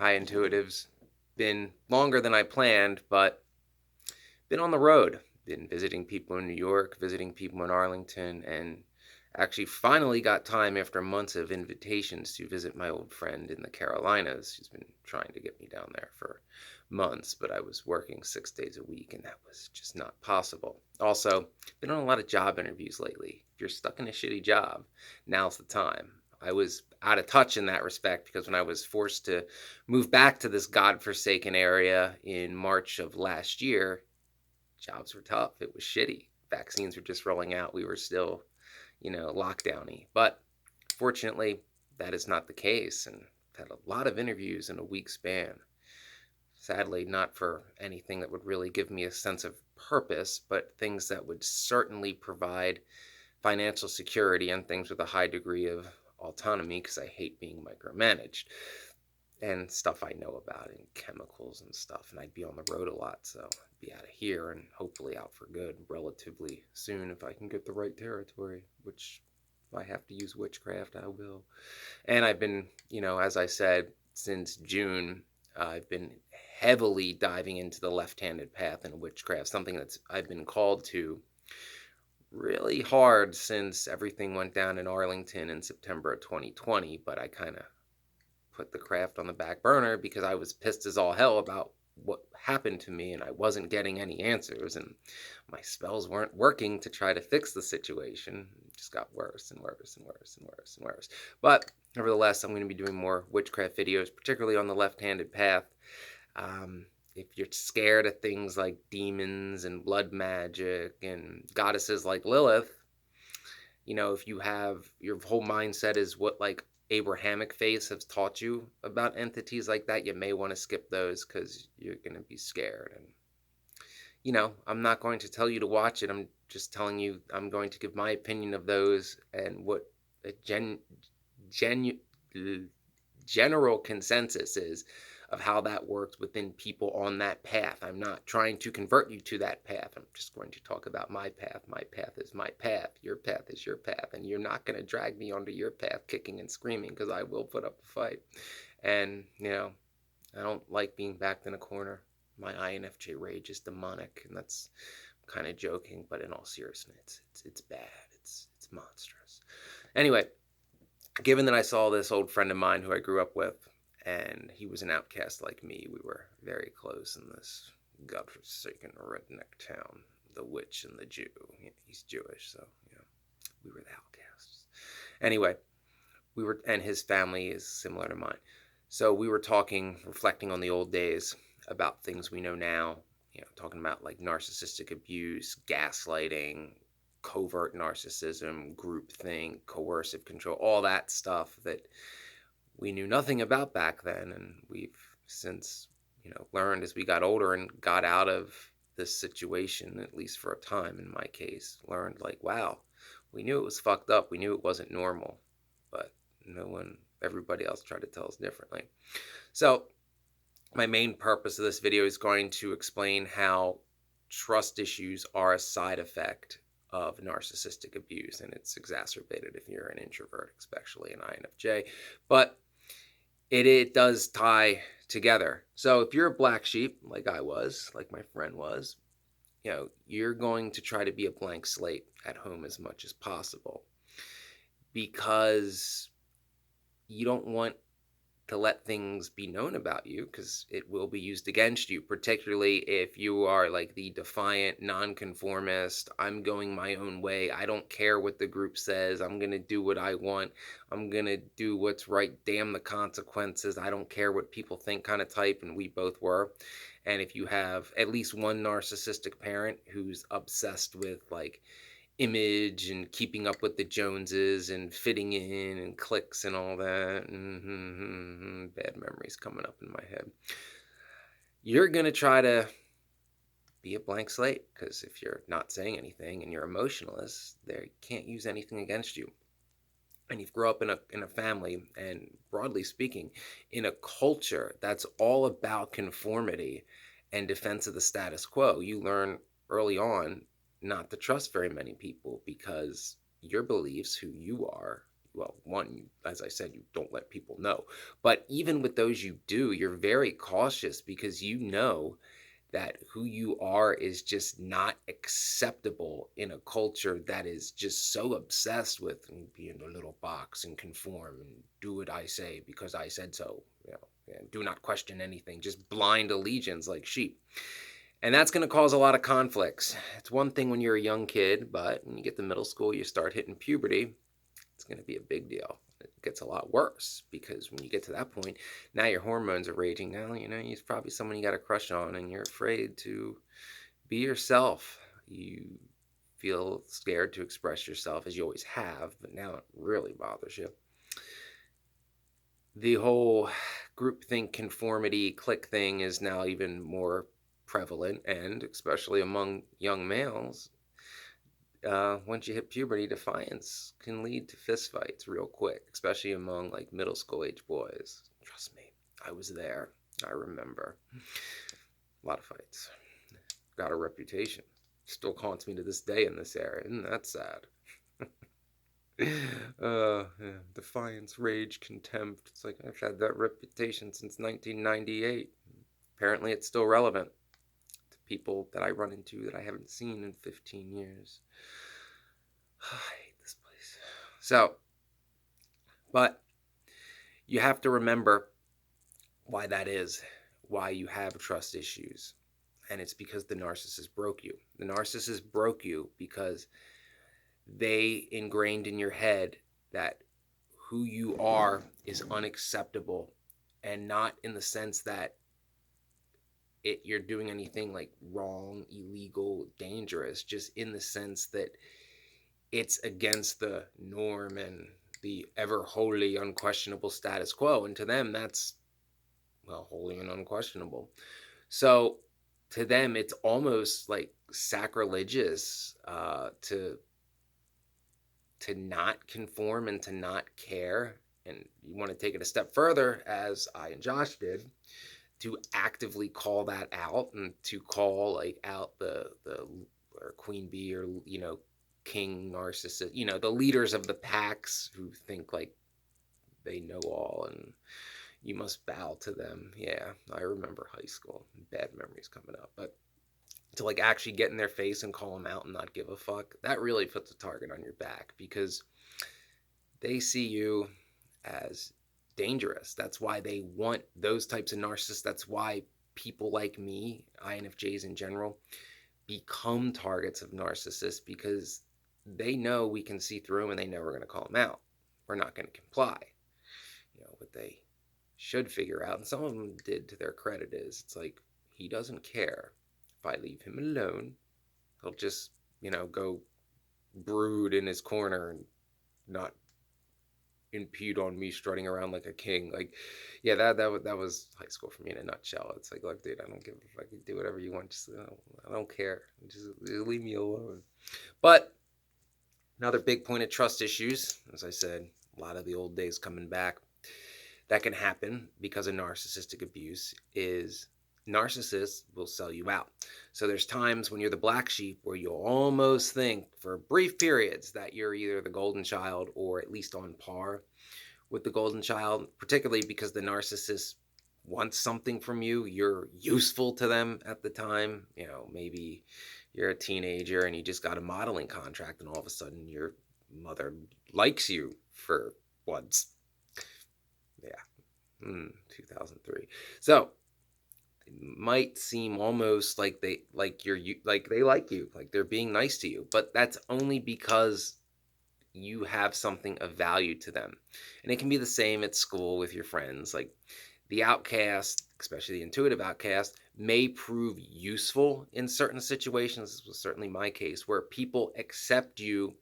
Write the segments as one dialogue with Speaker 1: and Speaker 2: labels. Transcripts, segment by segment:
Speaker 1: High Intuitives. Been longer than I planned, but been on the road. Been visiting people in New York, visiting people in Arlington, and actually finally got time after months of invitations to visit my old friend in the Carolinas. She's been trying to get me down there for months, but I was working 6 days a week, and that was just not possible. Also, been on a lot of job interviews lately. If you're stuck in a shitty job, now's the time. I was out of touch in that respect because when I was forced to move back to this godforsaken area in March of last year, jobs were tough. It was shitty. Vaccines were just rolling out. We were still, lockdowny. But fortunately, that is not the case. And I've had a lot of interviews in a week span. Sadly, not for anything that would really give me a sense of purpose, but things that would certainly provide financial security and things with a high degree of autonomy because I hate being micromanaged and stuff I know about and chemicals and stuff. And I'd be on the road a lot, so I'd be out of here and hopefully out for good relatively soon if I can get the right territory, which if I have to use witchcraft, I will. And I've been, as I said, since June, I've been heavily diving into the left-handed path in witchcraft, something that's I've been called to really hard since everything went down in Arlington in September of 2020, but I kind of put the craft on the back burner because I was pissed as all hell about what happened to me and I wasn't getting any answers and my spells weren't working to try to fix the situation. It just got worse and worse and worse and worse and worse. But nevertheless, I'm going to be doing more witchcraft videos, particularly on the left-handed path. If you're scared of things like demons and blood magic and goddesses like Lilith, if you have your whole mindset is what like Abrahamic faith has taught you about entities like that, you may want to skip those because you're going to be scared. And, I'm not going to tell you to watch it. I'm just telling you I'm going to give my opinion of those and what a general consensus is of how that works within people on that path. I'm not trying to convert you to that path. I'm just going to talk about my path. My path is my path. Your path is your path. And you're not going to drag me onto your path kicking and screaming because I will put up a fight. And, I don't like being backed in a corner. My INFJ rage is demonic, and that's kind of joking, but in all seriousness, it's bad. It's monstrous. Anyway, given that I saw this old friend of mine who I grew up with, and he was an outcast like me. We were very close in this godforsaken redneck town. The witch and the Jew. He's Jewish, so we were the outcasts. Anyway, and his family is similar to mine. So we were talking, reflecting on the old days about things we know now. Talking about like narcissistic abuse, gaslighting, covert narcissism, groupthink, coercive control, all that stuff that we knew nothing about back then, and we've since learned as we got older and got out of this situation, at least for a time in my case, learned like, wow, we knew it was fucked up, we knew it wasn't normal, but everybody else tried to tell us differently. So my main purpose of this video is going to explain how trust issues are a side effect of narcissistic abuse, and it's exacerbated if you're an introvert, especially an INFJ, but it does tie together. So if you're a black sheep, like I was, like my friend was, you're going to try to be a blank slate at home as much as possible because you don't want to let things be known about you because it will be used against you, particularly if you are like the defiant nonconformist. I'm going my own way. I don't care what the group says. I'm going to do what I want. I'm going to do what's right. Damn the consequences. I don't care what people think kind of type, and we both were. And if you have at least one narcissistic parent who's obsessed with like image and keeping up with the Joneses and fitting in and clicks and all that. Bad memories coming up in my head. You're going to try to be a blank slate because if you're not saying anything and you're emotionless, they can't use anything against you. And you grow up in a family and, broadly speaking, in a culture that's all about conformity and defense of the status quo. You learn early on not to trust very many people because your beliefs, who you are, well, one, as I said, you don't let people know. But even with those you do, you're very cautious because you know that who you are is just not acceptable in a culture that is just so obsessed with be in a little box and conform and do what I say because I said so. And do not question anything, just blind allegiance like sheep. And that's going to cause a lot of conflicts. It's one thing when you're a young kid, but when you get to middle school, you start hitting puberty, it's going to be a big deal. It gets a lot worse because when you get to that point, now your hormones are raging. Now, he's probably someone you got a crush on and you're afraid to be yourself. You feel scared to express yourself as you always have, but now it really bothers you. The whole groupthink, conformity, clique thing is now even more prevalent, and especially among young males, once you hit puberty, defiance can lead to fistfights real quick, especially among like middle school age boys. Trust me, I was there. I remember a lot of fights. Got a reputation. Still haunts me to this day in this area. Isn't that sad? Yeah. Defiance, rage, contempt. It's like I've had that reputation since 1998. Apparently, it's still relevant to people that I run into that I haven't seen in 15 years. I hate this place. So, but you have to remember why that is, why you have trust issues. And it's because the narcissist broke you. The narcissist broke you because they ingrained in your head that who you are is unacceptable, and not in the sense that you're doing anything like wrong, illegal, dangerous, just in the sense that it's against the norm and the ever holy, unquestionable status quo. And to them, that's, well, holy and unquestionable. So to them, it's almost like sacrilegious to not conform and to not care. And you want to take it a step further, as I and Josh did, to actively call that out and to call like out the or queen bee or king narcissist, the leaders of the packs who think like they know all and you must bow to them. Yeah, I remember high school, bad memories coming up, but to like actually get in their face and call them out and not give a fuck, that really puts a target on your back because they see you as dangerous. That's why they want those types of narcissists. That's why people like me, INFJs in general, become targets of narcissists because they know we can see through them and they know we're going to call them out. We're not going to comply. What they should figure out, and some of them did to their credit, is it's like he doesn't care. If I leave him alone, he'll just, go brood in his corner and not impede on me strutting around like a king. Like, yeah, that was high school for me in a nutshell. It's like, look, dude, I don't give a fuck. You do whatever you want. Just I don't care. Just leave me alone. But another big point of trust issues, as I said, a lot of the old days coming back, that can happen because of narcissistic abuse is narcissists will sell you out. So there's times when you're the black sheep where you'll almost think for brief periods that you're either the golden child or at least on par with the golden child, particularly because the narcissist wants something from you. You're useful to them at the time. Maybe you're a teenager and you just got a modeling contract and all of a sudden your mother likes you for once. Yeah. 2003. So it might seem almost like they like they like you, like they're being nice to you, but that's only because you have something of value to them. And it can be the same at school with your friends. Like the outcast, especially the intuitive outcast, may prove useful in certain situations. This was certainly my case, where people accept you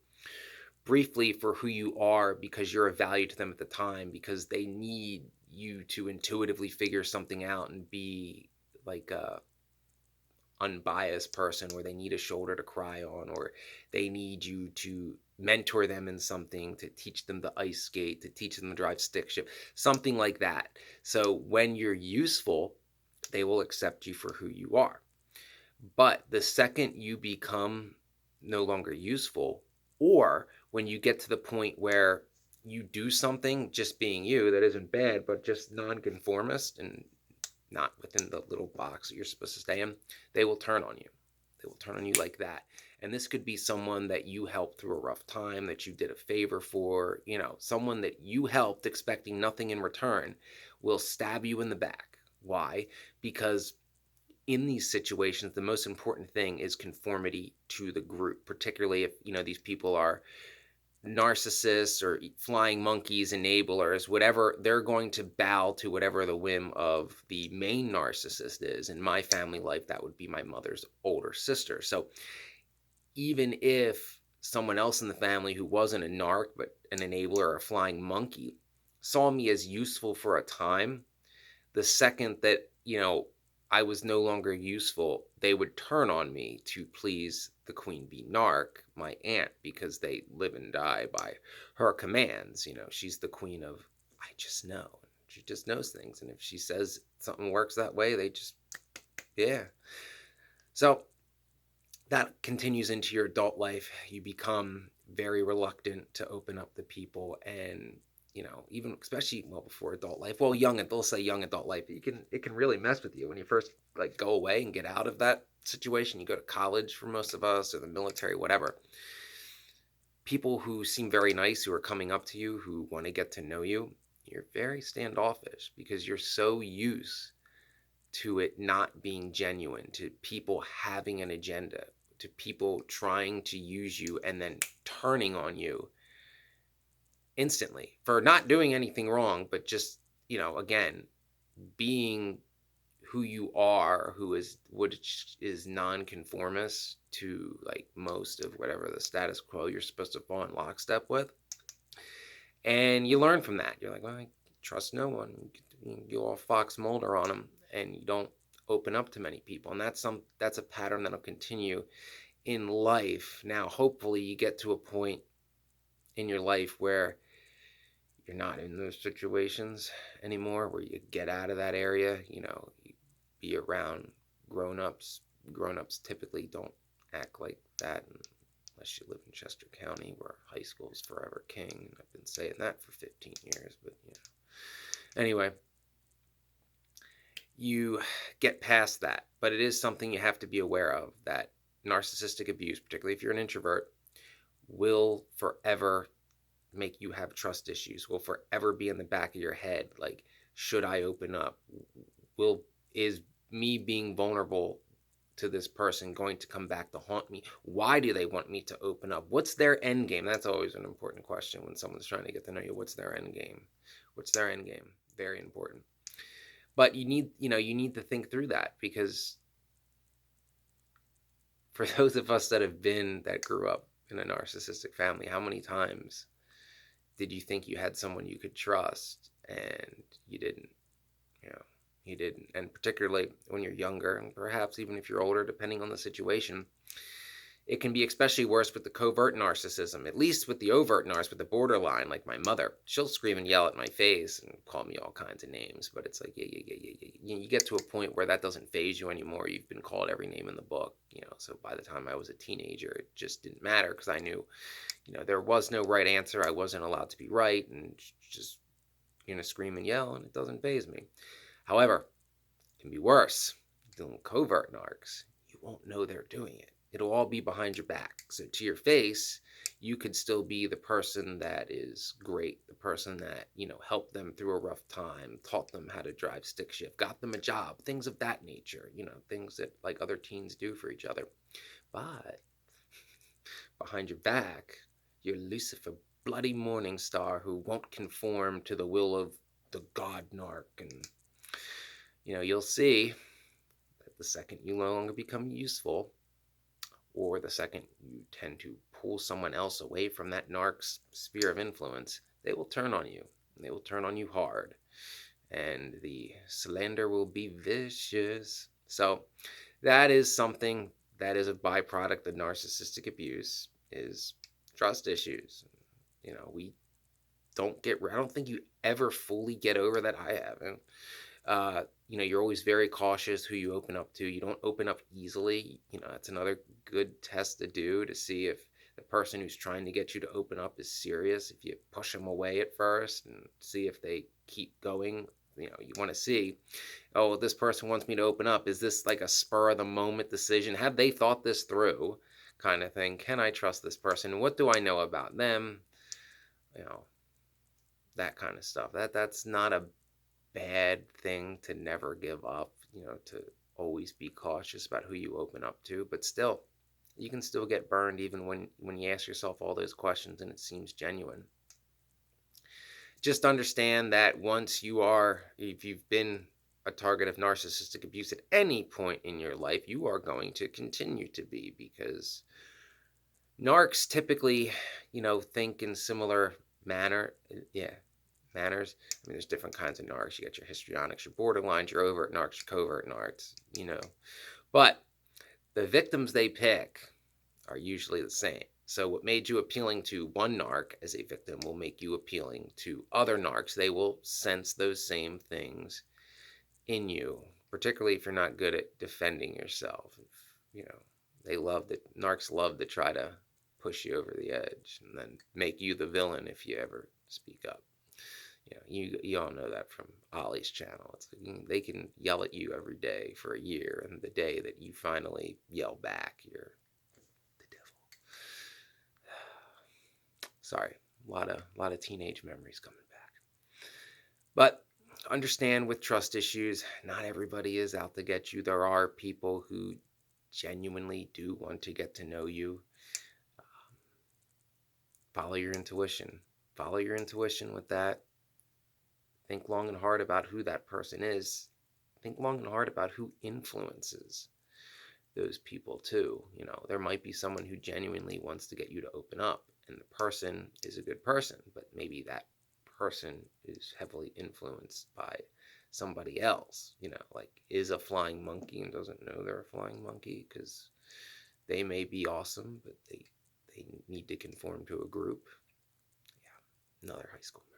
Speaker 1: briefly for who you are because you're of value to them at the time, because they need you to intuitively figure something out and be like a unbiased person, or they need a shoulder to cry on, or they need you to mentor them in something, to teach them the ice skate, to teach them to drive stick shift, something like that. So when you're useful, they will accept you for who you are. But the second you become no longer useful, or when you get to the point where you do something just being you that isn't bad, but just nonconformist and not within the little box that you're supposed to stay in, they will turn on you. They will turn on you like that. And this could be someone that you helped through a rough time, that you did a favor for, someone that you helped expecting nothing in return will stab you in the back. Why? Because in these situations, the most important thing is conformity to the group, particularly if, these people are narcissists or flying monkeys, enablers, whatever. They're going to bow to whatever the whim of the main narcissist is. In my family life, that would be my mother's older sister. So even if someone else in the family who wasn't a narc but an enabler or a flying monkey saw me as useful for a time, the second that I was no longer useful, they would turn on me to please the queen bee narc, my aunt, because they live and die by her commands. She's the queen of, I just know. She just knows things, and if she says something works that way, they just, yeah. So that continues into your adult life. You become very reluctant to open up to people, and even especially before adult life. Well, they'll say young adult life. It can really mess with you when you first go away and get out of that situation. You go to college for most of us, or the military, whatever. People who seem very nice, who are coming up to you, who want to get to know you, you're very standoffish because you're so used to it not being genuine, to people having an agenda, to people trying to use you and then turning on you instantly for not doing anything wrong, but just, again, being who you are, which is nonconformist to most of whatever the status quo you're supposed to fall in lockstep with. And you learn from that. You're like, well, I trust no one. You all Fox Mulder on them, and you don't open up to many people. And that's a pattern that'll continue in life. Now, hopefully you get to a point in your life where you're not in those situations anymore, where you get out of that area, you be around grown-ups. Grown-ups typically don't act like that unless you live in Chester County, where high school is forever king. I've been saying that for 15 years, but anyway, you get past that. But it is something you have to be aware of, that narcissistic abuse, particularly if you're an introvert, will forever make you have trust issues, will forever be in the back of your head. Like, should I open up? Is me being vulnerable to this person going to come back to haunt me? Why do they want me to open up? What's their end game? That's always an important question when someone's trying to get to know you. What's their end game? What's their end game? Very important. But you need to think through that, because for those of us that grew up in a narcissistic family, how many times did you think you had someone you could trust and you didn't? You didn't. And particularly when you're younger, and perhaps even if you're older, depending on the situation, it can be especially worse with the covert narcissism. At least with the overt narcissism, with the borderline, like my mother, she'll scream and yell at my face and call me all kinds of names. But it's like, yeah. You get to a point where that doesn't faze you anymore. You've been called every name in the book. So by the time I was a teenager, it just didn't matter, because I knew, there was no right answer. I wasn't allowed to be right, and just scream and yell, and it doesn't faze me. However, it can be worse. Dealing with covert narcs, you won't know they're doing it. It'll all be behind your back. So to your face, you could still be the person that is great, the person that, helped them through a rough time, taught them how to drive stick shift, got them a job, things of that nature, things that like other teens do for each other. But behind your back, you're Lucifer, bloody morning star, who won't conform to the will of the god narc. And you'll see that the second you no longer become useful, or the second you tend to pull someone else away from that narc's sphere of influence, they will turn on you. They will turn on you hard. And the slander will be vicious. So that is something that is a byproduct of narcissistic abuse, is trust issues. I don't think you ever fully get over that. I haven't. You're always very cautious who you open up to. You don't open up easily. That's another good test to do, to see if the person who's trying to get you to open up is serious. If you push them away at first and see if they keep going, you want to see, oh, this person wants me to open up. Is this like a spur of the moment decision? Have they thought this through, kind of thing? Can I trust this person? What do I know about them? That kind of stuff. That's not a bad thing to never give up, to always be cautious about who you open up to, but still, you can still get burned even when you ask yourself all those questions and it seems genuine. Just understand that if you've been a target of narcissistic abuse at any point in your life, you are going to continue to be, because narcs typically, think in similar manners. I mean, there's different kinds of narcs. You got your histrionics, your borderlines, your overt narcs, your covert narcs, But the victims they pick are usually the same. So what made you appealing to one narc as a victim will make you appealing to other narcs. They will sense those same things in you, particularly if you're not good at defending yourself. Narcs love to try to push you over the edge and then make you the villain if you ever speak up. You all know that from Ollie's channel. They can yell at you every day for a year, and the day that you finally yell back, you're the devil. Sorry, a lot of teenage memories coming back. But understand, with trust issues, not everybody is out to get you. There are people who genuinely do want to get to know you. Follow your intuition. Follow your intuition with that. Think long and hard about who that person is. Think long and hard about who influences those people too. There might be someone who genuinely wants to get you to open up, and the person is a good person, but maybe that person is heavily influenced by somebody else, like is a flying monkey and doesn't know they're a flying monkey, because they may be awesome, but they need to conform to a group. Yeah, another high school memory.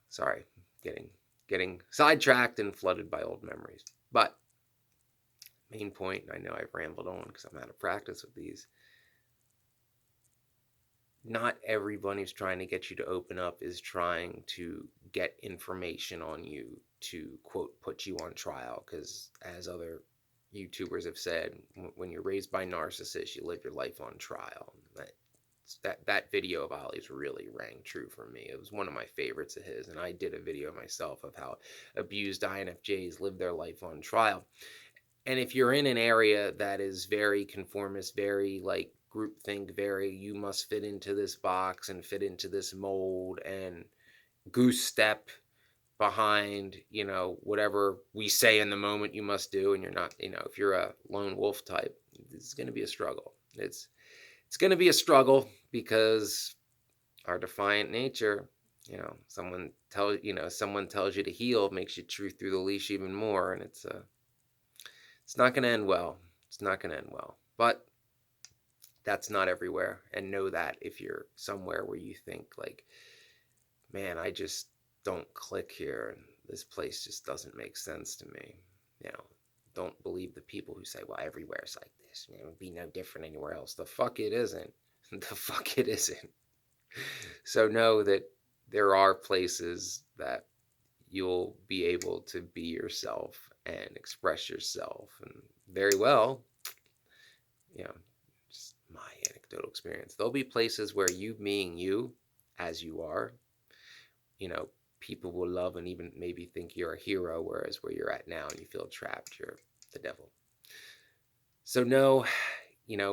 Speaker 1: Sorry, getting sidetracked and flooded by old memories. But main point, I know I've rambled on because I'm out of practice with these. Not everyone who's trying to get you to open up is trying to get information on you to, quote, put you on trial, because as other YouTubers have said, when you're raised by narcissists, you live your life on trial. That video of Ollie's really rang true for me. It was one of my favorites of his, and I did a video myself of how abused INFJs live their life on trial. And if you're in an area that is very conformist, very like groupthink, very you must fit into this box and fit into this mold and goose step behind, whatever we say in the moment you must do, and you're not, if you're a lone wolf type, it's going to be a struggle. It's going to be a struggle because our defiant nature, someone tells you to heal, makes you chew through the leash even more, and it's not going to end well. It's not going to end well. But that's not everywhere, and know that if you're somewhere where you think like, man, I just don't click here, and this place just doesn't make sense to me, don't believe the people who say, well, everywhere's like this. It would be no different anywhere else. The fuck it isn't. The fuck it isn't. So know that there are places that you'll be able to be yourself and express yourself. And very well, just my anecdotal experience. There'll be places where you being you as you are, people will love and even maybe think you're a hero, whereas where you're at now and you feel trapped, you're the devil. So no,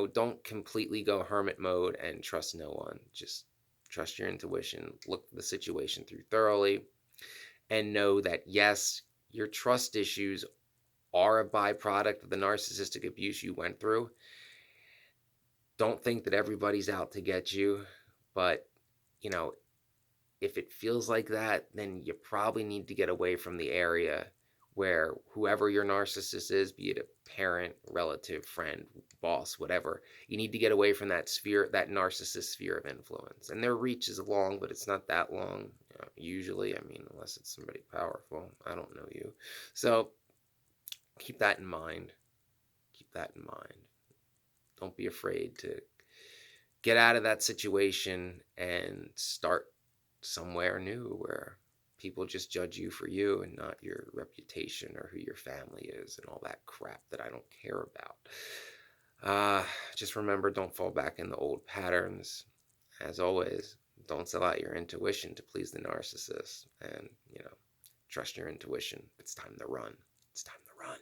Speaker 1: don't completely go hermit mode and trust no one. Just trust your intuition, look the situation through thoroughly, and know that yes, your trust issues are a byproduct of the narcissistic abuse you went through. Don't think that everybody's out to get you, but if it feels like that, then you probably need to get away from the area where whoever your narcissist is, be it a parent, relative, friend, boss, whatever, you need to get away from that sphere, that narcissist sphere of influence. And their reach is long, but it's not that long, usually. I mean, unless it's somebody powerful. I don't know you. So keep that in mind. Keep that in mind. Don't be afraid to get out of that situation and start somewhere new where people just judge you for you and not your reputation or who your family is and all that crap that I don't care about. Just remember, don't fall back in the old patterns. As always, don't sell out your intuition to please the narcissist. And, trust your intuition. It's time to run. It's time to run.